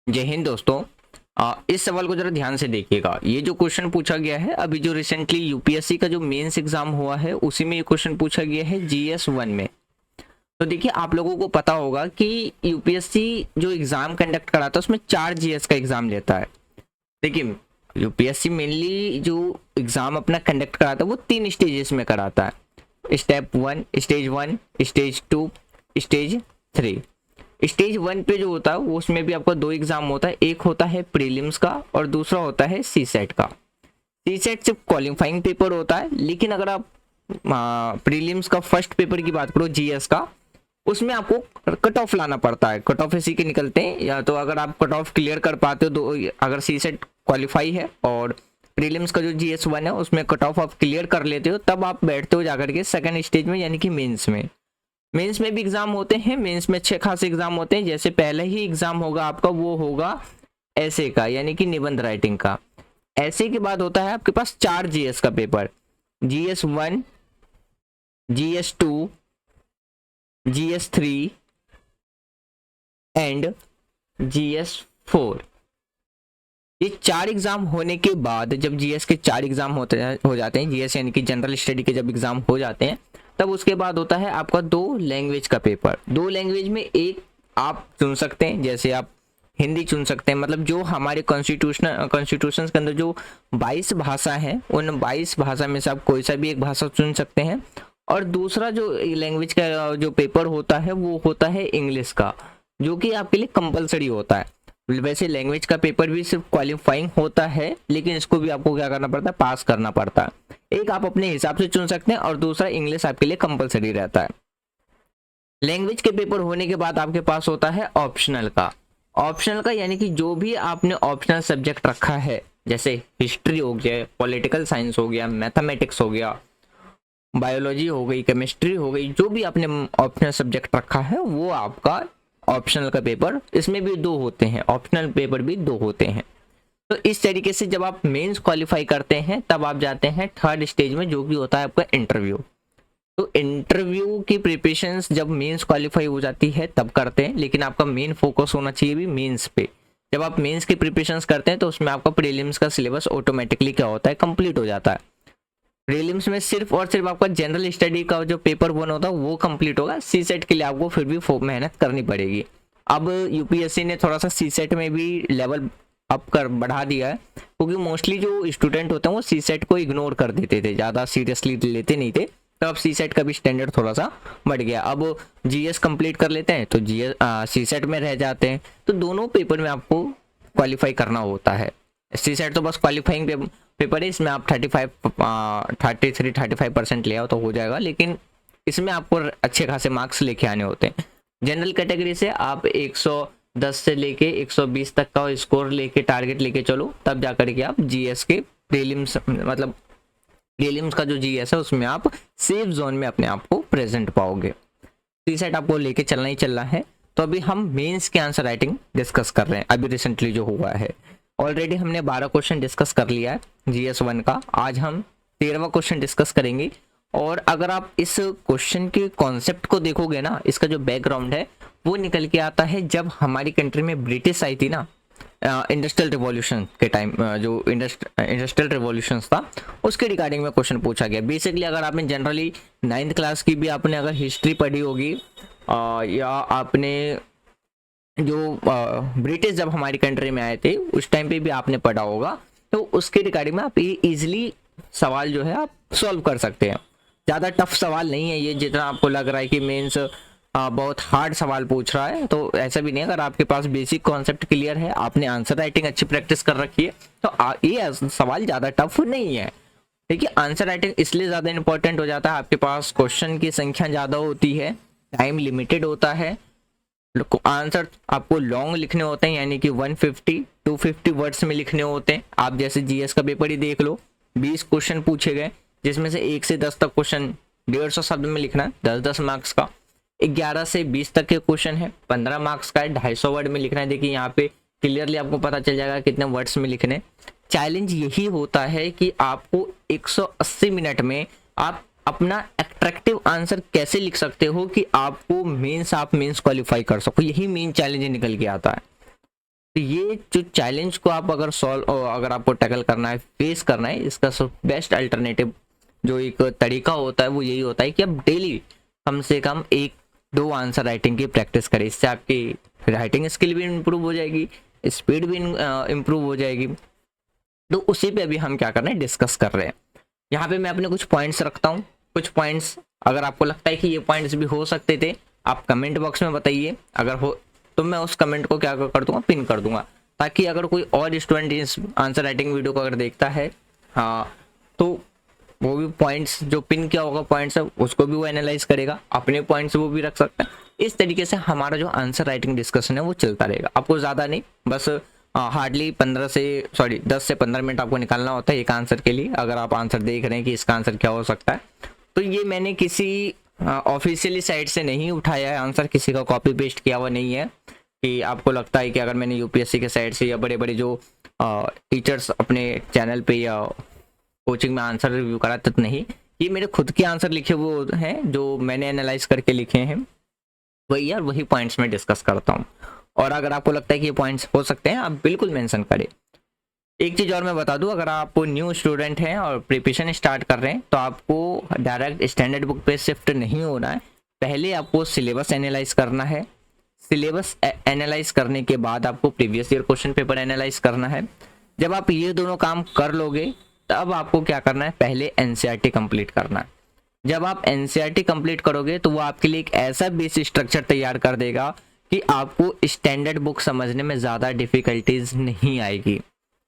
जय हिंद दोस्तों। इस सवाल को जरा ध्यान से देखिएगा। ये जो क्वेश्चन पूछा गया है अभी जो रिसेंटली यूपीएससी का जो मेंस एग्जाम हुआ है उसी में ये क्वेश्चन पूछा गया है जीएस 1 में। तो देखिए आप लोगों को पता होगा कि यूपीएससी जो एग्जाम कंडक्ट कराता है उसमें 4 जीएस का एग्जाम लेता है। देखिए यूपीएससी मेनली जो एग्जाम अपना कंडक्ट कराता है वो 3 स्टेजेस में कराता है। Stage 1, stage 2, stage 3। स्टेज 1 पे जो होता है वो उसमें भी आपका 2 एग्जाम होता है। एक होता है प्रीलिम्स का और दूसरा होता है सी सेट का। सी सेट सिर्फ क्वालिफाइंग पेपर होता है, लेकिन अगर आप प्रीलिम्स का फर्स्ट पेपर की बात करो जीएस का, उसमें आपको कट ऑफ लाना पड़ता है। कट ऑफ इसी के निकलते हैं, या तो अगर आप कट ऑफ क्लियर कर पाते हो तो अगर सी सेट क्वालिफाई है और प्रीलिम्स का जो जीएस 1 है उसमें कट ऑफ आप क्लियर कर लेते हो, तब आप बैठते हो जाकर के सेकंड स्टेज में, यानी कि मेंस में। मेंस में भी एग्जाम होते हैं। मेंस में 6 खास एग्जाम होते हैं। जैसे पहले ही एग्जाम होगा आपका वो होगा ऐसे का, यानी कि निबंध राइटिंग का। ऐसे के बाद होता है आपके पास 4 जीएस का paper, GS 1, GS 2, GS 3 and GS 4। ये 4 एग्जाम होने के बाद जब जीएस के 4 एग्जाम हो जाते हैं, जीएस यानी कि जनरल स्टडी के जब एग्जाम हो जाते हैं, तब उसके बाद होता है आपका 2 लैंग्वेज का पेपर। 2 लैंग्वेज में एक आप चुन सकते हैं, जैसे आप हिंदी चुन सकते हैं। मतलब जो हमारे कॉन्स्टिट्यूशन के अंदर जो 22 भाषा है उन 22 भाषा में से आप कोई सा भी एक भाषा चुन सकते हैं। और दूसरा जो लैंग्वेज का जो पेपर होता है वो होता है इंग्लिश का, जो कि आपके लिए कंपलसरी होता है। वैसे लैंग्वेज का पेपर भी सिर्फ क्वालिफाइंग होता है, लेकिन इसको भी आपको क्या करना पड़ता है, पास करना पड़ता है। एक आप अपने हिसाब से चुन सकते हैं और दूसरा इंग्लिश आपके लिए कंपलसरी रहता है। लैंग्वेज के पेपर होने के बाद आपके पास होता है ऑप्शनल का। ऑप्शनल का यानी कि जो भी आपने ऑप्शनल सब्जेक्ट रखा है, जैसे हिस्ट्री हो गया, पॉलिटिकल साइंस हो गया, मैथमेटिक्स हो गया, बायोलॉजी हो गई, केमिस्ट्री हो गई, जो भी आपने ऑप्शनल सब्जेक्ट रखा है वो आपका ऑप्शनल का पेपर। इसमें भी 2 होते हैं, ऑप्शनल पेपर भी 2 होते हैं। तो इस तरीके से जब आप मेंस क्वालिफाई करते हैं तब आप जाते हैं थर्ड स्टेज में, जो कि होता है आपका इंटरव्यू। तो इंटरव्यू की प्रिपरेशंस जब मेंस क्वालिफाई हो जाती है तब करते हैं, लेकिन आपका मेन फोकस होना चाहिए भी मेंस पे। जब आप मेंस की प्रिपरेशंस करते हैं तो उसमें आपका प्रीलिम्स का सिलेबस ऑटोमेटिकली क्या होता है, कंप्लीट हो जाता है। प्रीलिम्स में सिर्फ और सिर्फ आपका जनरल स्टडी का जो पेपर 1 होता है वो कंप्लीट होगा। सी सेट के लिए आपको फिर भी मेहनत करनी पड़ेगी। अब यूपीएससी ने थोड़ा सा सी सेट में भी लेवल अप कर बढ़ा दिया है, क्योंकि मोस्टली जो स्टूडेंट होते हैं वो सी सेट को इग्नोर कर देते थे, ज़्यादा सीरियसली लेते नहीं थे। तो अब सी सेट का भी स्टैंडर्ड थोड़ा सा बढ़ गया। अब जीएस कंप्लीट कर लेते हैं तो जीएस सी सेट में रह जाते हैं। तो दोनों पेपर में आपको क्वालिफाई करना होता है। सी सेट तो बस क्वालिफाइंग पेपर है, इसमें आप 33-35% ले आओ तो हो जाएगा, लेकिन इसमें आपको अच्छे खासे मार्क्स लेके आने होते हैं। जनरल कैटेगरी से आप 110 से लेके 120 तक का स्कोर लेके टारगेट लेके चलो, तब जाकर के आप जीएस के प्रीलिम्स, मतलब प्रीलिम्स का जो जीएस है उसमें आप सेफ जोन में अपने आप को प्रेजेंट पाओगे। सी सेट आपको लेके चलना ही चलना है। तो अभी हम मेंस के आंसर राइटिंग डिस्कस कर रहे हैं, अभी रिसेंटली जो हुआ है। ऑलरेडी हमने 12 क्वेश्चन डिस्कस कर लिया है जीएस 1 का। आज हम 13वां क्वेश्चन डिस्कस करेंगे। और अगर आप इस क्वेश्चन के कॉन्सेप्ट को देखोगे ना, इसका जो बैकग्राउंड है वो निकल के आता है जब हमारी कंट्री में ब्रिटिश आई थी ना, इंडस्ट्रियल रिवॉल्यूशन के टाइम, जो इंडस्ट्रियल रिवॉल्यूशन था उसके रिगार्डिंग में क्वेश्चन पूछा गया। बेसिकली अगर आपने जनरली 9th क्लास की भी आपने अगर हिस्ट्री पढ़ी होगी, या आपने जो ब्रिटिश जब हमारी कंट्री में आए थे उस टाइम पे भी आपने पढ़ा होगा, तो उसके रिगार्डिंग में आप ये इजीली सवाल जो है आप सॉल्व कर सकते हैं। ज़्यादा टफ सवाल नहीं है ये, जितना आपको लग रहा है कि मेंस बहुत हार्ड सवाल पूछ रहा है, तो ऐसा भी नहीं है। अगर आपके पास बेसिक कॉन्सेप्ट क्लियर है, आपने आंसर राइटिंग अच्छी प्रैक्टिस कर रखी है, तो ये सवाल ज़्यादा टफ नहीं है। देखिए आंसर राइटिंग इसलिए ज़्यादा इंपॉर्टेंट हो जाता है, आपके पास क्वेश्चन की संख्या ज़्यादा होती है, टाइम लिमिटेड होता है, आंसर आपको लॉन्ग लिखने होते हैं, यानी कि 150-250 वर्ड्स में लिखने होते हैं। आप जैसे जीएस का पेपर ही देख लो, 20 क्वेश्चन पूछे गए, जिसमें से 1 से 10 तक क्वेश्चन 150 शब्द में लिखना है, 10-10 मार्क्स का। 11 से 20 तक के क्वेश्चन है, 15 मार्क्स का है, 250 वर्ड में लिखना है। देखिए यहाँ पे क्लियरली आपको पता चल जाएगा कितने वर्ड्स में लिखने। चैलेंज यही होता है कि आपको 180 मिनट में आप अपना अट्रैक्टिव आंसर कैसे लिख सकते हो कि आपको आप मेंस क्वालिफाई कर सको। यही मेन चैलेंज निकल के आता है। तो ये जो चैलेंज को आप अगर अगर आपको टैकल करना है, फेस करना है, इसका सब बेस्ट अल्टरनेटिव जो एक तरीका होता है वो यही होता है कि आप डेली कम से कम 1-2 आंसर राइटिंग की प्रैक्टिस करें। इससे आपकी राइटिंग स्किल भी इम्प्रूव हो जाएगी, स्पीड भी इम्प्रूव हो जाएगी। तो उसी पे अभी हम क्या कर रहे हैं, डिस्कस कर रहे हैं। यहाँ पे मैं अपने कुछ पॉइंट्स रखता हूँ, कुछ पॉइंट्स अगर आपको लगता है कि ये पॉइंट्स भी हो सकते थे, आप कमेंट बॉक्स में बताइए। अगर हो तो मैं उस कमेंट को क्या कर दूंगा, पिन कर दूंगा, ताकि अगर कोई और स्टूडेंट इस आंसर राइटिंग वीडियो को अगर देखता है, हाँ, तो वो भी पॉइंट्स जो पिन किया होगा पॉइंट्स है उसको भी वो एनालाइज करेगा, अपने पॉइंट्स वो भी रख सकता है। इस तरीके से हमारा जो आंसर राइटिंग डिस्कशन है वो चलता रहेगा। आपको ज़्यादा नहीं, बस हार्डली 10 से 15 मिनट आपको निकालना होता है एक आंसर के लिए। अगर आप आंसर देख रहे हैं कि इसका आंसर क्या हो सकता है, तो ये मैंने किसी ऑफिशियली साइट से नहीं उठाया है आंसर, किसी का कॉपी पेस्ट किया हुआ नहीं है कि आपको लगता है कि अगर मैंने यूपीएससी के साइट से या बड़े बड़े जो टीचर्स अपने चैनल पे या कोचिंग में आंसर रिव्यू करा, तो नहीं, ये मेरे खुद के आंसर लिखे हुए हैं जो मैंने एनालाइज करके लिखे हैं, वही पॉइंट्स में डिस्कस करता हूँ। और अगर आपको लगता है कि ये पॉइंट्स हो सकते हैं, आप बिल्कुल मेंशन करें। एक चीज़ और मैं बता दूं, अगर आप न्यू स्टूडेंट हैं और प्रिपरेशन स्टार्ट कर रहे हैं, तो आपको डायरेक्ट स्टैंडर्ड बुक पे शिफ्ट नहीं होना है। पहले आपको सिलेबस एनालाइज करना है। सिलेबस एनालाइज करने के बाद आपको previous year question paper analyse करना है। जब आप ये दोनों काम कर लोगे, तब आपको क्या करना है, पहले एनसीईआरटी कंप्लीट करना है। जब आप एनसीईआरटी कंप्लीट करोगे तो वो आपके लिए एक ऐसा बेस स्ट्रक्चर तैयार कर देगा कि आपको स्टैंडर्ड बुक समझने में ज़्यादा डिफ़िकल्टीज नहीं आएगी।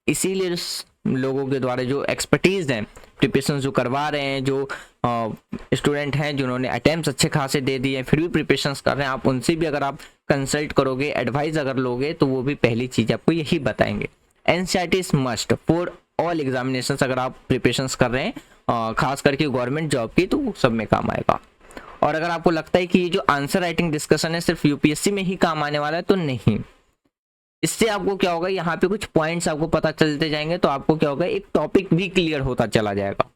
इसीलिए लोगों के द्वारा जो एक्सपर्टीज़ हैं, प्रिपरेशन जो करवा रहे हैं, जो स्टूडेंट हैं जिन्होंने अटेम्प्ट्स अच्छे खासे दे दिए हैं फिर भी प्रिपरेशन कर रहे हैं, आप उनसे भी अगर आप कंसल्ट करोगे, एडवाइस अगर लोगे, तो वो भी पहली चीज़ आपको यही बताएंगे, NCERT is must for all examinations. अगर आप प्रिपरेशन कर रहे हैं खास करके गवर्नमेंट जॉब की, तो सब में काम आएगा। और अगर आपको लगता है कि ये जो आंसर राइटिंग डिस्कशन है सिर्फ यूपीएससी में ही काम आने वाला है, तो नहीं। इससे आपको क्या होगा, यहाँ पे कुछ पॉइंट्स आपको पता चलते जाएंगे, तो आपको क्या होगा, एक टॉपिक भी क्लियर होता चला जाएगा।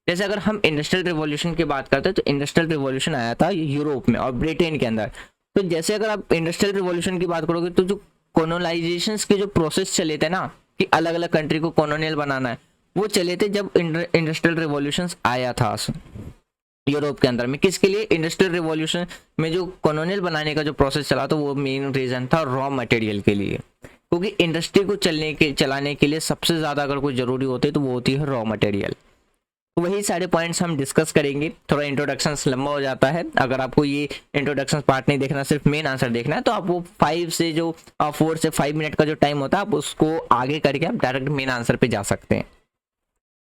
जैसे अगर हम इंडस्ट्रियल रिवॉल्यूशन की बात करते हैं, तो इंडस्ट्रियल रिवॉल्यूशन आया था यूरोप में और ब्रिटेन के अंदर। तो जैसे अगर आप इंडस्ट्रियल रिवॉल्यूशन की बात करोगे, तो जो कॉलोनाइजेशन के जो प्रोसेस चले थे ना, कि अलग अलग कंट्री को कॉलोनियल बनाना है, वो चले थे जब इंडस्ट्रियल रिवॉल्यूशन आया था यूरोप के अंदर में। किसके लिए, इंडस्ट्रियल रिवॉल्यूशन में जो कॉलोनियल बनाने का जो प्रोसेस चला, तो वो मेन रीजन था रॉ मटेरियल के लिए, क्योंकि इंडस्ट्री को चलाने के लिए सबसे ज़्यादा अगर कोई ज़रूरी होती है तो वो होती है रॉ मटेरियल। तो वही सारे पॉइंट्स हम डिस्कस करेंगे। थोड़ा इंट्रोडक्शन लंबा हो जाता है, अगर आपको ये इंट्रोडक्शन पार्ट नहीं देखना, सिर्फ मेन आंसर देखना है, तो आप वो 4 से 5 मिनट का जो टाइम होता है, आप उसको आगे करके आप डायरेक्ट मेन आंसर पे जा सकते हैं।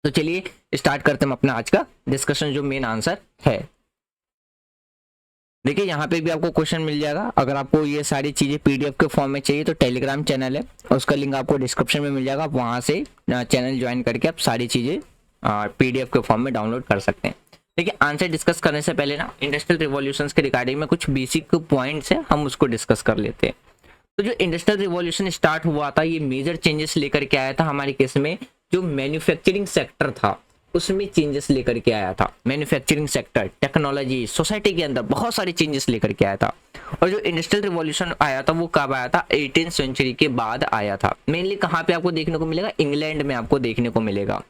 तो चलिए स्टार्ट करते हैं अपना आज का डिस्कशन, जो मेन आंसर है। देखिए यहाँ पे भी आपको क्वेश्चन मिल जाएगा। अगर आपको ये सारी चीज़ें पीडीएफ के फॉर्म में चाहिए, तो टेलीग्राम चैनल है, उसका लिंक आपको डिस्क्रिप्शन में मिल जाएगा। आप वहाँ से चैनल ज्वाइन करके आप सारी चीज़ें पीडीएफ के फॉर्म में डाउनलोड कर सकते हैं। देखिए आंसर डिस्कस करने से पहले ना, इंडस्ट्रियल रिवॉल्यूशंस के रिगार्डिंग में कुछ बेसिक पॉइंट्स हैं, हम उसको डिस्कस कर लेते हैं। तो जो इंडस्ट्रियल रिवॉल्यूशन स्टार्ट हुआ था, ये मेजर चेंजेस लेकर के आया था हमारे केस में। जो मैन्युफैक्चरिंग सेक्टर था उसमें चेंजेस लेकर के आया था। मैन्युफैक्चरिंग सेक्टर, टेक्नोलॉजी, सोसाइटी के अंदर बहुत सारे चेंजेस लेकर के आया था। और जो इंडस्ट्रियल रिवॉल्यूशन आया था वो कब आया था, 18वीं सेंचुरी के बाद आया था। मेनली कहाँ पे आपको देखने को मिलेगा, इंग्लैंड में आपको देखने को मिलेगा।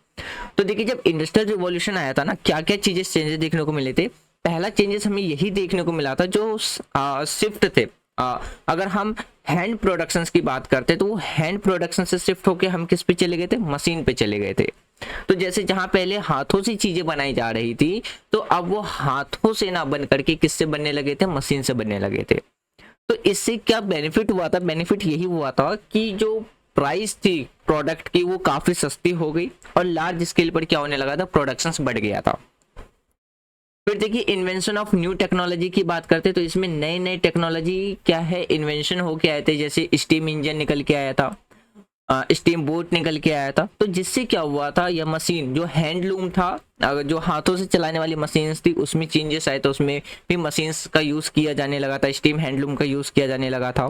तो देखिए जब इंडस्ट्रियल रिवॉल्यूशन आया था ना, क्या क्या चीजेस चेंजेस देखने को मिले थे। पहला चेंजेस हमें यही देखने को मिला था, जो शिफ्ट थे। अगर हम हैंड प्रोडक्शंस की बात करते, तो वो हैंड प्रोडक्शन से शिफ्ट होके हम किस पे चले गए थे, मशीन पे चले गए थे। तो जैसे जहां पहले हाथों से चीजें बनाई जा रही थी, तो अब वो हाथों से ना बन करके किससे बनने लगे थे, मशीन से बनने लगे थे। तो इससे क्या बेनिफिट हुआ था, बेनिफिट यही हुआ था कि जो प्राइस थी प्रोडक्ट की वो काफी सस्ती हो गई और लार्ज स्केल पर क्या होने लगा था, प्रोडक्शन बढ़ गया था। फिर देखिए इन्वेंशन ऑफ न्यू टेक्नोलॉजी की बात करते, तो इसमें नए नए टेक्नोलॉजी क्या है, इन्वेंशन होके आए थे। जैसे स्टीम इंजन निकल के आया था, स्टीम बोट निकल के आया था। तो जिससे क्या हुआ था, यह मशीन जो हैंडलूम था, जो हाथों से चलाने वाली मशीन्स थी, उसमें चेंजेस आए, तो उसमें भी मशीन्स का यूज किया जाने लगा था, स्टीम हैंडलूम का यूज किया जाने लगा था।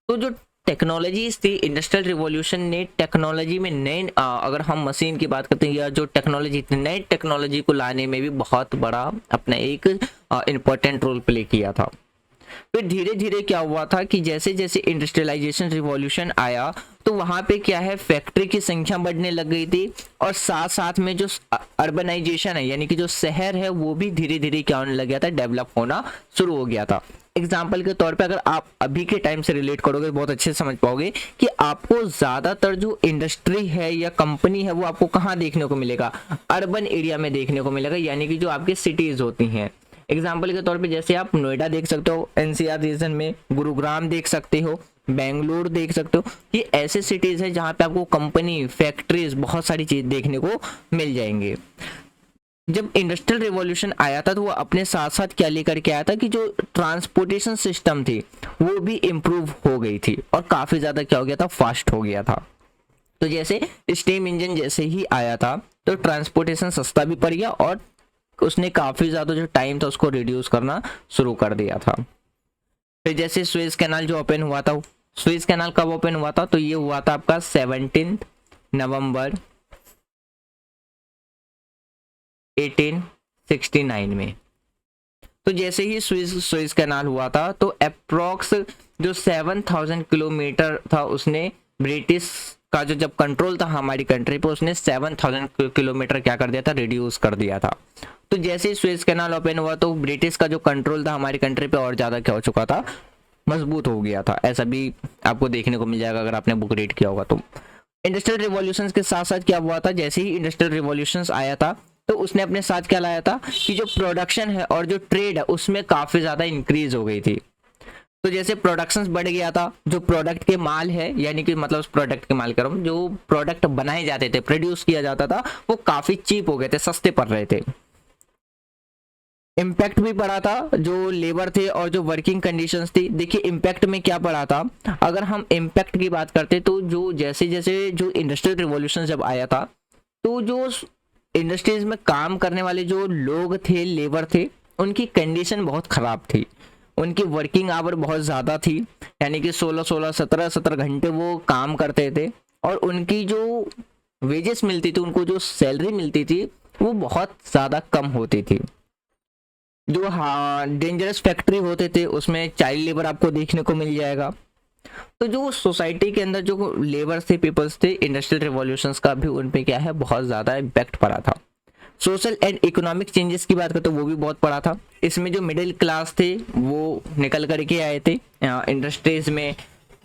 तो जो टेक्नोलॉजीज थी, इंडस्ट्रियल रिवॉल्यूशन ने टेक्नोलॉजी में नए, अगर हम मशीन की बात करते हैं या जो टेक्नोलॉजी थी, नए टेक्नोलॉजी को लाने में भी बहुत बड़ा अपना एक इम्पोर्टेंट रोल प्ले किया था। फिर धीरे धीरे क्या हुआ था कि जैसे जैसे इंडस्ट्रियलाइजेशन रिवॉल्यूशन आया तो वहाँ पे क्या है, फैक्ट्री की संख्या बढ़ने लग गई थी, और साथ साथ में जो अर्बनाइजेशन है यानी कि जो शहर है वो भी धीरे धीरे क्या होने लग गया था, डेवलप होना शुरू हो गया था। एग्जाम्पल के तौर पे अगर आप अभी के टाइम से रिलेट करोगे बहुत अच्छे से समझ पाओगे कि आपको ज़्यादातर जो इंडस्ट्री है या कंपनी है वो आपको कहाँ देखने को मिलेगा, अर्बन एरिया में देखने को मिलेगा, यानी कि जो आपकी सिटीज़ होती हैं। एग्जाम्पल के तौर पे जैसे आप नोएडा देख सकते हो एनसीआर रीजन में, गुरुग्राम देख सकते हो, बेंगलुरु देख सकते हो, ये ऐसे सिटीज़ हैं जहाँ पे आपको कंपनी, फैक्ट्रीज, बहुत सारी चीज़ देखने को मिल जाएंगे। जब इंडस्ट्रियल रिवॉल्यूशन आया था तो वो अपने साथ साथ क्या लेकर के आया था कि जो ट्रांसपोर्टेशन सिस्टम थी वो भी इम्प्रूव हो गई थी और काफ़ी ज़्यादा क्या हो गया था, फास्ट हो गया था। तो जैसे स्टीम इंजन जैसे ही आया था तो ट्रांसपोर्टेशन सस्ता भी पड़ गया और उसने काफ़ी ज़्यादा जो टाइम था उसको रिड्यूस करना शुरू कर दिया था। फिर जैसे सुएज कैनाल जो ओपन हुआ था, सुएज कैनाल कब ओपन हुआ था, तो ये हुआ था आपका 17 नवंबर 1869 में। तो जैसे ही सुएज कैनाल हुआ था तो अप्रोक्स जो 7000 किलोमीटर था उसने ब्रिटिश का जो जब कंट्रोल था हमारी कंट्री पे उसने 7000 किलोमीटर क्या कर दिया था, रिड्यूस कर दिया था। तो जैसे ही सुएज कैनाल ओपन हुआ तो ब्रिटिश का जो कंट्रोल था हमारी कंट्री पे और ज़्यादा क्या हो चुका था, मजबूत हो गया था। ऐसा भी आपको देखने को मिल जाएगा अगर आपने बुक रीड किया होगा तो। इंडस्ट्रियल रिवॉल्यूशंस के साथ साथ क्या हुआ था, जैसे ही इंडस्ट्रियल रिवॉल्यूशंस आया था तो उसने अपने साथ क्या लाया था कि जो प्रोडक्शन है और जो ट्रेड है उसमें काफ़ी ज़्यादा इंक्रीज हो गई थी। तो जैसे प्रोडक्शंस बढ़ गया था, जो प्रोडक्ट के माल है यानी कि मतलब उस प्रोडक्ट के माल करूँ, जो प्रोडक्ट बनाए जाते थे, प्रोड्यूस किया जाता था, वो काफ़ी चीप हो गए थे, सस्ते पड़ रहे थे। इम्पैक्ट भी पड़ा था जो लेबर थे और जो वर्किंग कंडीशंस थी। देखिए इम्पैक्ट में क्या पड़ा था, अगर हम इम्पैक्ट की बात करते तो जो जैसे जैसे जो इंडस्ट्रियल रिवॉल्यूशन जब आया था तो जो इंडस्ट्रीज में काम करने वाले जो लोग थे, लेबर थे, उनकी कंडीशन बहुत ख़राब थी, उनकी वर्किंग आवर बहुत ज़्यादा थी, यानी कि 16-16, 17-17 घंटे वो काम करते थे और उनकी जो वेजेस मिलती थी, उनको जो सैलरी मिलती थी वो बहुत ज़्यादा कम होती थी। जो डेंजरस फैक्ट्री होते थे उसमें चाइल्ड लेबर आपको देखने को मिल जाएगा। तो जो सोसाइटी के अंदर जो लेबर्स थे, पीपल्स थे, इंडस्ट्रियल रिवॉल्यूशंस का भी उन पे क्या है, बहुत ज़्यादा इम्पैक्ट पड़ा था। सोशल एंड इकोनॉमिक चेंजेस की बात करें तो वो भी बहुत पड़ा था। इसमें जो मिडिल क्लास थे वो निकल करके आए थे इंडस्ट्रीज में,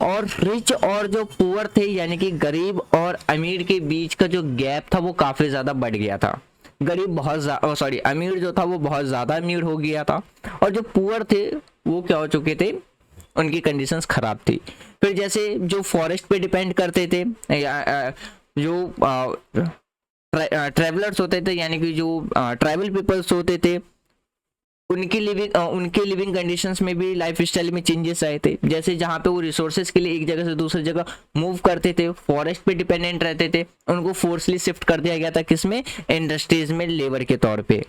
और रिच और जो पुअर थे यानी कि गरीब और अमीर के बीच का जो गैप था वो काफ़ी ज़्यादा बढ़ गया था। गरीब बहुत अमीर जो था वो बहुत ज़्यादा अमीर हो गया था और जो पुअर थे वो क्या हो चुके थे, उनकी कंडीशंस ख़राब थी। फिर जैसे जो फॉरेस्ट पे डिपेंड करते थे जो ट्रैवलर्स होते थे यानी कि जो ट्राइबल पीपल्स होते थे, उनकी लिविंग कंडीशंस में भी लाइफ स्टाइल में चेंजेस आए थे। जैसे जहाँ पे वो रिसोर्सेज के लिए एक जगह से दूसरी जगह मूव करते थे, फॉरेस्ट पे डिपेंडेंट रहते थे, उनको फोर्सली शिफ्ट कर दिया गया था, किसमें, इंडस्ट्रीज में लेबर के तौर पे।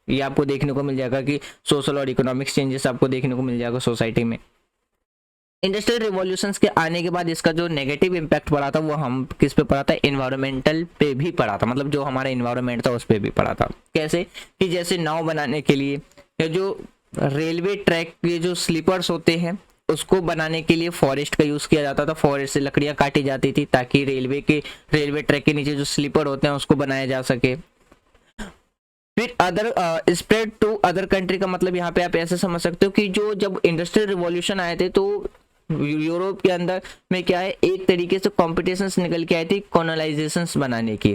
ये आपको देखने को मिल जाएगा कि सोशल और इकोनॉमिक्स चेंजेस आपको देखने को मिल जाएगा सोसाइटी में। इंडस्ट्रियल रिवॉल्यूशंस के आने के बाद इसका जो नेगेटिव इम्पैक्ट पड़ा था वो हम किस पे पड़ा था, इन्वायरमेंटल पे भी पड़ा था, मतलब जो हमारा इन्वायरमेंट था उस पे भी पड़ा था। कैसे कि जैसे नाव बनाने के लिए या जो रेलवे ट्रैक के जो स्लीपर्स होते हैं उसको बनाने के लिए फॉरेस्ट का यूज़ किया जाता था, फॉरेस्ट से लकड़ियाँ काटी जाती थी ताकि रेलवे ट्रैक के नीचे जो स्लीपर होते हैं उसको बनाया जा सके। फिर other spread to other country का मतलब यहाँ पे आप ऐसे समझ सकते हो कि जो जब इंडस्ट्रियल रिवॉल्यूशन आए थे तो यूरोप के अंदर में क्या है, एक तरीके से कॉम्पिटिशन्स निकल के आई थी कॉलोनाइजेशंस बनाने की,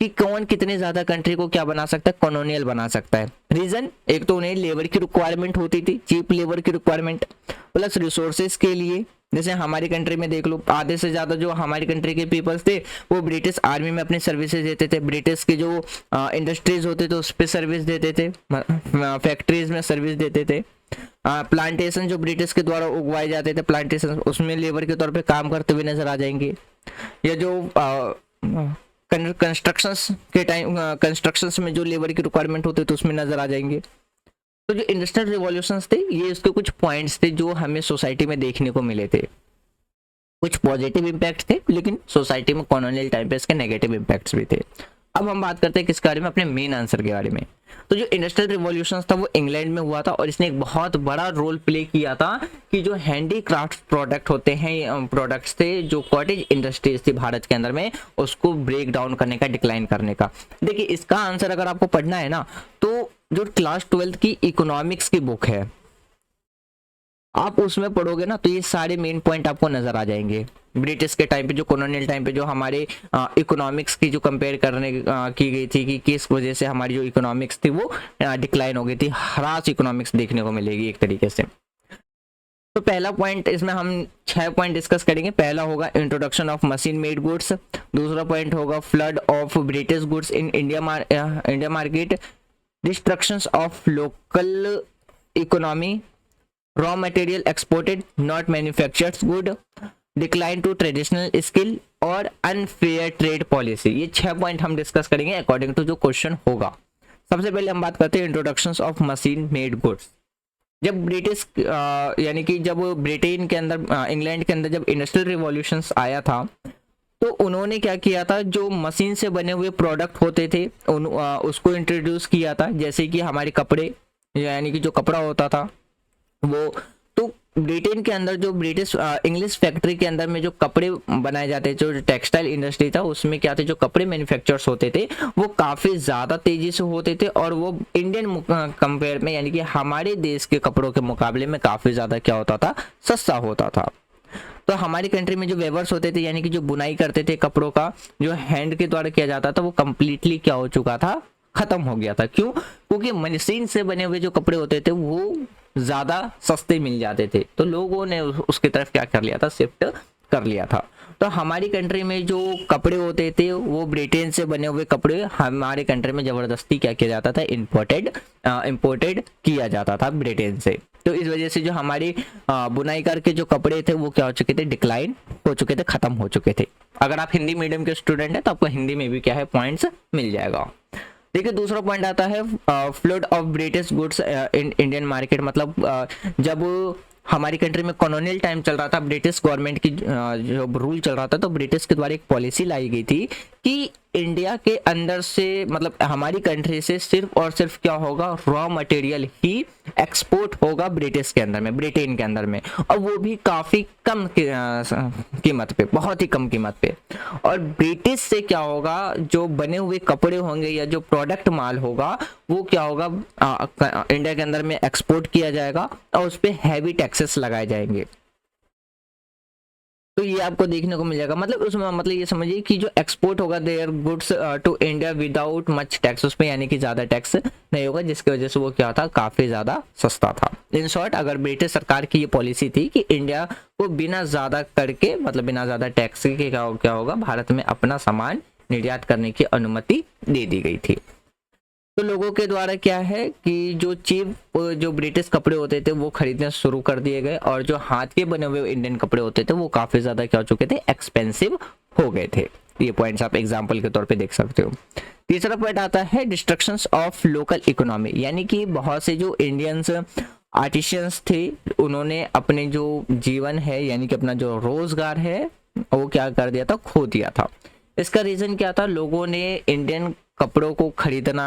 कि कौन कितने ज़्यादा कंट्री को क्या बना सकता है, कॉलोनियल बना सकता है। रीज़न एक तो उन्हें लेबर की रिक्वायरमेंट होती थी, चीप लेबर की रिक्वायरमेंट, प्लस रिसोर्सेज के लिए। जैसे हमारी कंट्री में देख लो, आधे से ज़्यादा जो हमारी कंट्री के पीपल्स थे वो ब्रिटिश आर्मी में अपनी सर्विसेज देते थे, ब्रिटिश के जो इंडस्ट्रीज होते थे उस पर सर्विस देते थे, फैक्ट्रीज में सर्विस देते थे, प्लांटेशन जो ब्रिटिश के द्वारा उगवाए जाते थे प्लांटेशन, उसमें लेबर के तौर पे काम करते हुए नजर आ जाएंगे। या जो कंस्ट्रक्शंस के टाइम कंस्ट्रक्शंस में जो लेबर की रिक्वायरमेंट होती तो उसमें नजर आ जाएंगे। तो जो इंडस्ट्रियल रिवॉल्यूशंस थे ये इसके कुछ पॉइंट्स थे जो हमें सोसाइटी में देखने को मिले थे। कुछ पॉजिटिव इम्पैक्ट थे लेकिन सोसाइटी में कॉलोनियल टाइम पे इसके नेगेटिव इम्पैक्ट्स भी थे। अब हम बात करते हैं किस बारे में, अपने मेन आंसर के बारे में। तो जो इंडस्ट्रियल रिवॉल्यूशन था वो इंग्लैंड में हुआ था और इसने एक बहुत बड़ा रोल प्ले किया था कि जो हैंडीक्राफ्ट प्रोडक्ट होते हैं, प्रोडक्ट्स थे, जो कॉटेज इंडस्ट्रीज थी भारत के अंदर में, उसको ब्रेक डाउन करने का, डिक्लाइन करने का। देखिए इसका आंसर अगर आपको पढ़ना है ना, तो जो क्लास 12th की इकोनॉमिक्स की बुक है आप उसमें पढ़ोगे ना, तो ये सारे मेन पॉइंट आपको नजर आ जाएंगे। ब्रिटिश के टाइम पे, जो कॉलोनियल टाइम पे जो हमारे इकोनॉमिक्स की जो कंपेयर करने की गई थी कि किस वजह से हमारी जो इकोनॉमिक्स थी वो डिक्लाइन हो गई थी, हरास इकोनॉमिक्स देखने को मिलेगी एक तरीके से। तो पहला पॉइंट, इसमें हम 6 पॉइंट डिस्कस करेंगे। पहला होगा introduction of machine made goods, दूसरा पॉइंट होगा flood of British goods in India market, destructions of local economy, raw material exported not manufactured good, decline to traditional skill और unfair trade policy। ये 6 point हम discuss करेंगे according to जो question होगा। सबसे पहले हम बात करते हैं introductions of machine made goods. जब ब्रिटिश यानी कि जब ब्रिटेन के अंदर, इंग्लैंड के अंदर जब इंडस्ट्रियल रिवॉल्यूशंस आया था, तो उन्होंने क्या किया था, जो मशीन से बने हुए प्रोडक्ट होते थे उसको इंट्रोड्यूस किया था। जैसे कि हमारे कपड़े, यानी कि जो कपड़ा होता था वो, तो ब्रिटेन के अंदर जो ब्रिटिश इंग्लिश फैक्ट्री के अंदर में जो कपड़े बनाए जाते थे, जो टेक्सटाइल इंडस्ट्री था उसमें क्या थे, जो कपड़े मैन्युफैक्चर्स होते थे वो काफ़ी ज़्यादा तेज़ी से होते थे और वो इंडियन कंपेयर में, यानी कि हमारे देश के कपड़ों के मुकाबले में काफ़ी ज़्यादा क्या होता था, सस्ता होता था। तो हमारी कंट्री में जो वेवर्स होते थे, यानी कि जो बुनाई करते थे कपड़ों का, जो हैंड के द्वारा किया जाता था, वो कम्प्लीटली क्या हो चुका था, खत्म हो गया था। क्यों? क्योंकि मशीन से बने हुए जो कपड़े होते थे वो ज़्यादा सस्ते मिल जाते थे, तो लोगों ने उसकी तरफ क्या कर लिया था, शिफ्ट कर लिया था। तो हमारी कंट्री में जो कपड़े होते थे वो ब्रिटेन से बने हुए कपड़े हमारे कंट्री में ज़बरदस्ती क्या किया जाता था, इंपोर्टेड किया जाता था ब्रिटेन से। तो इस वजह से जो हमारी बुनाई करके जो कपड़े थे वो क्या हो चुके थे, डिक्लाइन हो चुके थे, खत्म हो चुके थे। अगर आप हिंदी मीडियम के स्टूडेंट हैं तो आपको हिंदी में भी क्या है, पॉइंट्स मिल जाएगा। देखिए दूसरा पॉइंट आता है flood of British goods in Indian market. मतलब जब हमारी कंट्री में कॉलोनियल टाइम चल रहा था, ब्रिटिश गवर्नमेंट की जो रूल चल रहा था, तो ब्रिटिश के द्वारा एक पॉलिसी लाई गई थी कि इंडिया के अंदर से, मतलब हमारी कंट्री से सिर्फ और सिर्फ क्या होगा, रॉ मटेरियल ही एक्सपोर्ट होगा ब्रिटिश के अंदर में, ब्रिटेन के अंदर में, और वो भी काफ़ी कम कीमत पे, बहुत ही कम कीमत पे। और ब्रिटिश से क्या होगा, जो बने हुए कपड़े होंगे या जो प्रोडक्ट माल होगा वो क्या होगा, इंडिया के अंदर में एक्सपोर्ट किया जाएगा और उस पर हैवी टैक्सेस लगाए जाएंगे। तो ये आपको देखने को मिल जाएगा। मतलब उसमें मतलब ये समझिए कि जो एक्सपोर्ट होगा their goods to India without much tax, उस पर यानी कि ज़्यादा टैक्स नहीं होगा, जिसकी वजह से वो क्या था, काफ़ी ज़्यादा सस्ता था। इन शॉर्ट, अगर ब्रिटिश सरकार की ये पॉलिसी थी कि इंडिया को बिना ज़्यादा करके, मतलब बिना ज़्यादा टैक्स के क्या होगा, भारत में अपना सामान निर्यात करने की अनुमति दे दी गई थी। तो लोगों के द्वारा क्या है कि जो चीप जो ब्रिटिश कपड़े होते थे वो खरीदने शुरू कर दिए गए, और जो हाथ के बने हुए इंडियन कपड़े होते थे वो काफ़ी ज़्यादा क्या हो चुके थे, एक्सपेंसिव हो गए थे। ये पॉइंट्स आप एग्जांपल के तौर पे देख सकते हो। तीसरा पॉइंट आता है डिस्ट्रक्शंस ऑफ लोकल इकोनॉमी, यानी कि बहुत से जो इंडियंस आर्टिशियंस थे उन्होंने अपने जो जीवन है, यानी कि अपना जो रोजगार है वो क्या कर दिया था, खो दिया था। इसका रीज़न क्या था, लोगों ने इंडियन कपड़ों को खरीदना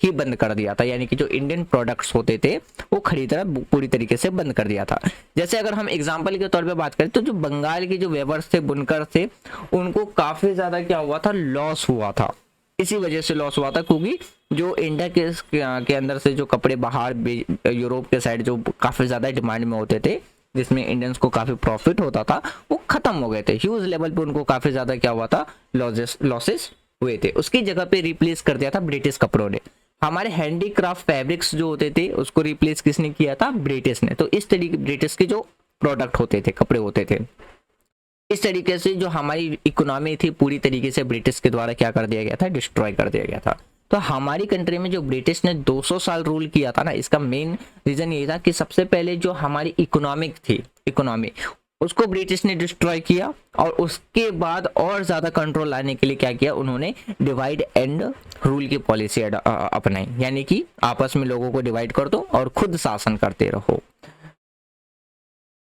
ही बंद कर दिया था, यानी कि जो इंडियन प्रोडक्ट्स होते थे वो खरीदना पूरी तरीके से बंद कर दिया था। जैसे अगर हम एग्जांपल के तौर पे बात करें तो जो बंगाल के जो वेवर्स थे, बुनकर थे, उनको काफ़ी ज़्यादा क्या हुआ था, लॉस हुआ था। इसी वजह से लॉस हुआ था क्योंकि जो इंडिया के अंदर से जो कपड़े बाहर यूरोप के साइड जो काफ़ी ज़्यादा डिमांड में होते थे, जिसमें इंडियंस को काफ़ी प्रॉफिट होता था, वो ख़त्म हो गए थे। ह्यूज लेवल पे उनको काफ़ी ज़्यादा क्या हुआ था, लॉसेस हुए थे। उसकी जगह पे रिप्लेस कर दिया था ब्रिटिश कपड़ों ने। हमारे हैंडीक्राफ्ट फैब्रिक्स जो होते थे उसको रिप्लेस किसने किया था, ब्रिटिश ने। तो इस तरीके ब्रिटिश के जो प्रोडक्ट होते थे, कपड़े होते थे, इस तरीके से जो हमारी इकोनॉमी थी पूरी तरीके से ब्रिटिश के द्वारा क्या कर दिया गया था, डिस्ट्रॉय कर दिया गया था। तो हमारी कंट्री में जो ब्रिटिश ने 200 साल रूल किया था ना, इसका मेन रीज़न ये था कि सबसे पहले जो हमारी इकोनॉमी उसको ब्रिटिश ने डिस्ट्रॉय किया, और उसके बाद और ज़्यादा कंट्रोल लाने के लिए क्या किया, उन्होंने डिवाइड एंड रूल की पॉलिसी अपनाई, यानी कि आपस में लोगों को डिवाइड कर दो और खुद शासन करते रहो।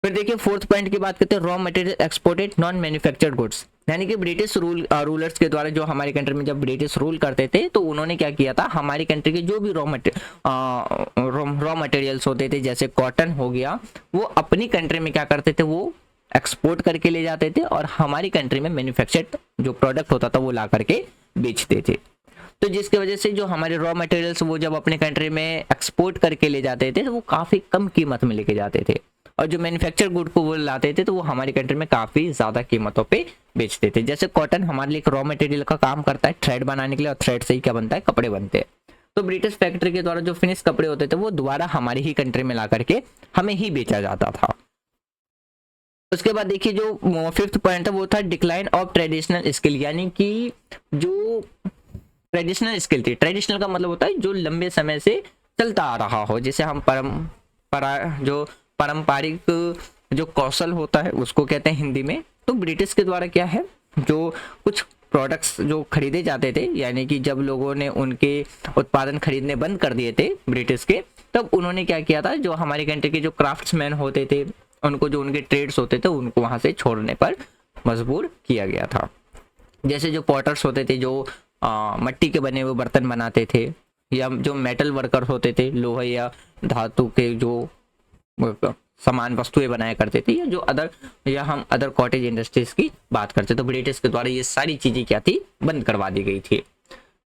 फिर देखिए फोर्थ पॉइंट की बात करते हैं, raw material exported non manufactured goods. यानी कि ब्रिटिश रूलर्स के द्वारा जो हमारी कंट्री में जब ब्रिटिश रूल करते थे तो उन्होंने क्या किया था, हमारी कंट्री के जो भी रॉ मटेरियल्स होते थे जैसे कॉटन हो गया, वो अपनी कंट्री में क्या करते थे, वो एक्सपोर्ट करके ले जाते थे और हमारी कंट्री में मैन्युफैक्चर्ड जो प्रोडक्ट होता था वो ला करके बेचते थे। तो जिसकी वजह से जो हमारे रॉ मटेरियल्स वो जब अपने कंट्री में एक्सपोर्ट करके ले जाते थे तो वो काफ़ी कम कीमत में लेके जाते थे, और जो मैन्युफैक्चर गुड को वो लाते थे तो वो हमारी कंट्री में काफ़ी ज़्यादा कीमतों पे बेचते थे। जैसे कॉटन हमारे लिए एक रॉ मटेरियल का काम करता है थ्रेड बनाने के लिए, और थ्रेड से ही क्या बनता है, कपड़े बनते हैं। तो ब्रिटिश फैक्ट्री के द्वारा जो फिनिश कपड़े होते थे वो दोबारा हमारी ही कंट्री में ला करके हमें ही बेचा जाता था। उसके बाद देखिए जो फिफ्थ पॉइंट है वो था डिक्लाइन ऑफ ट्रेडिशनल स्किल, यानी कि जो ट्रेडिशनल स्किल थी, ट्रेडिशनल का मतलब होता है जो लंबे समय से चलता आ रहा हो, जैसे हम पारंपरिक जो कौशल होता है उसको कहते हैं हिंदी में। तो ब्रिटिश के द्वारा क्या है, जो कुछ प्रोडक्ट्स जो खरीदे जाते थे, यानी कि जब लोगों ने उनके उत्पादन खरीदने बंद कर दिए थे ब्रिटिश के, तब उन्होंने क्या किया था, जो हमारी कंट्री के जो क्राफ्ट्समैन होते थे उनको, जो उनके ट्रेड्स होते थे उनको वहाँ से छोड़ने पर मजबूर किया गया था। जैसे जो पॉटर्स होते थे जो मट्टी के बने हुए बर्तन बनाते थे, या जो मेटल वर्कर होते थे लोहे या धातु के जो सामान वस्तुएं बनाया करते थे, या हम अदर कॉटेज इंडस्ट्रीज की बात करते तो ब्रिटिश के द्वारा ये सारी चीजें क्या थी, बंद करवा दी गई थी।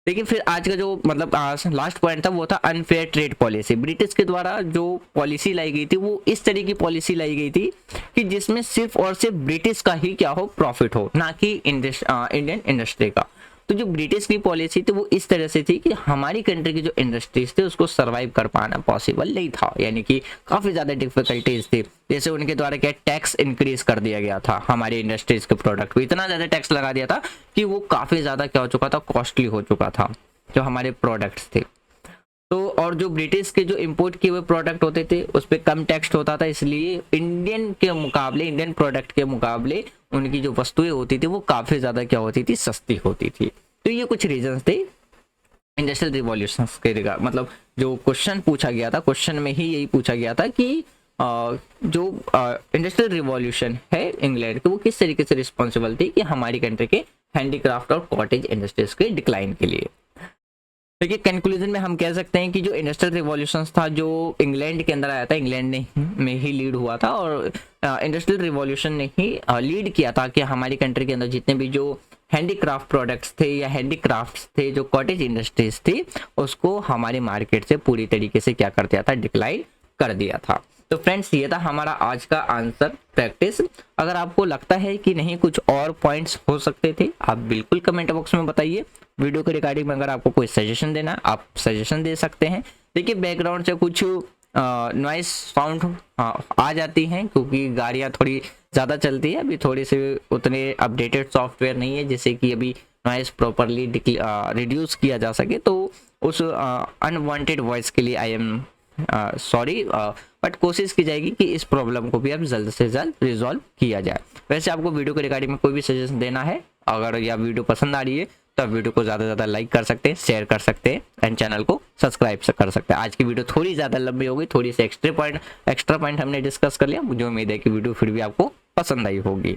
लेकिन फिर आज का जो मतलब लास्ट पॉइंट था वो था अनफेयर ट्रेड पॉलिसी। ब्रिटिश के द्वारा जो पॉलिसी लाई गई थी वो इस तरह की पॉलिसी लाई गई थी कि जिसमें सिर्फ और सिर्फ ब्रिटिश का ही क्या हो, प्रॉफिट हो, ना कि इंडियन इंडस्ट्री का। तो जो ब्रिटिश की पॉलिसी थी वो इस तरह से थी कि हमारी कंट्री की जो इंडस्ट्रीज थे उसको सरवाइव कर पाना पॉसिबल नहीं था, यानी कि काफ़ी ज़्यादा डिफिकल्टीज थी। जैसे उनके द्वारा क्या टैक्स इंक्रीज कर दिया गया था हमारी इंडस्ट्रीज के प्रोडक्ट को, इतना ज़्यादा टैक्स लगा दिया था कि वो काफ़ी ज़्यादा क्या हो चुका था, कॉस्टली हो चुका था जो हमारे प्रोडक्ट्स थे। तो और जो ब्रिटिश के जो इंपोर्ट किए हुए प्रोडक्ट होते थे उस पर कम टैक्स होता था, इसलिए इंडियन प्रोडक्ट के मुकाबले उनकी जो वस्तुएं होती थी वो काफ़ी ज़्यादा क्या होती थी, सस्ती होती थी। तो ये कुछ रीजंस थे इंडस्ट्रियल रिवॉल्यूशन के रिगार्ड, मतलब जो क्वेश्चन पूछा गया था, क्वेश्चन में ही यही पूछा गया था कि जो इंडस्ट्रियल रिवॉल्यूशन है इंग्लैंड की वो किस तरीके से रिस्पॉन्सिबल थी कि हमारी कंट्री के हैंडीक्राफ्ट और कॉटेज इंडस्ट्रीज के डिक्लाइन के लिए। देखिए कंक्लूजन में हम कह सकते हैं कि जो इंडस्ट्रियल रिवॉल्यूशन था जो इंग्लैंड के अंदर आया था, इंग्लैंड में ही लीड हुआ था, और इंडस्ट्रियल रिवॉल्यूशन ने ही लीड किया था कि हमारी कंट्री के अंदर जितने भी जो हैंडीक्राफ्ट प्रोडक्ट्स थे या हैंडीक्राफ्ट्स थे, जो कॉटेज इंडस्ट्रीज थी, उसको हमारे मार्केट से पूरी तरीके से क्या कर दिया था, डिक्लाइन कर दिया था। तो फ्रेंड्स ये था हमारा आज का आंसर प्रैक्टिस। अगर आपको लगता है कि नहीं कुछ और पॉइंट्स हो सकते थे, आप बिल्कुल कमेंट बॉक्स में बताइए। वीडियो के रिगार्डिंग में अगर आपको कोई सजेशन देना है आप सजेशन दे सकते हैं। देखिए बैकग्राउंड से कुछ नॉइस साउंड आ जाती हैं क्योंकि गाड़ियाँ थोड़ी ज़्यादा चलती है, अभी थोड़ी सी उतने अपडेटेड सॉफ्टवेयर नहीं है जिससे कि अभी नॉइस प्रॉपरली रिड्यूस किया जा सके। तो उस अनवांटेड वॉइस के लिए आई एम सॉरी, बट कोशिश की जाएगी कि इस प्रॉब्लम को भी अब जल्द से जल्द रिजॉल्व किया जाए। वैसे आपको वीडियो के रिगार्डिंग में कोई भी सजेशन देना है, अगर यह वीडियो पसंद आ रही है तो आप वीडियो को ज़्यादा से ज़्यादा लाइक कर सकते हैं, शेयर कर सकते हैं एंड चैनल को सब्सक्राइब कर सकते हैं। आज की वीडियो थोड़ी ज़्यादा लंबी होगी, थोड़ी सी एक्स्ट्रा पॉइंट हमने डिस्कस कर लिया। मुझे उम्मीद है कि वीडियो फिर भी आपको पसंद आई होगी।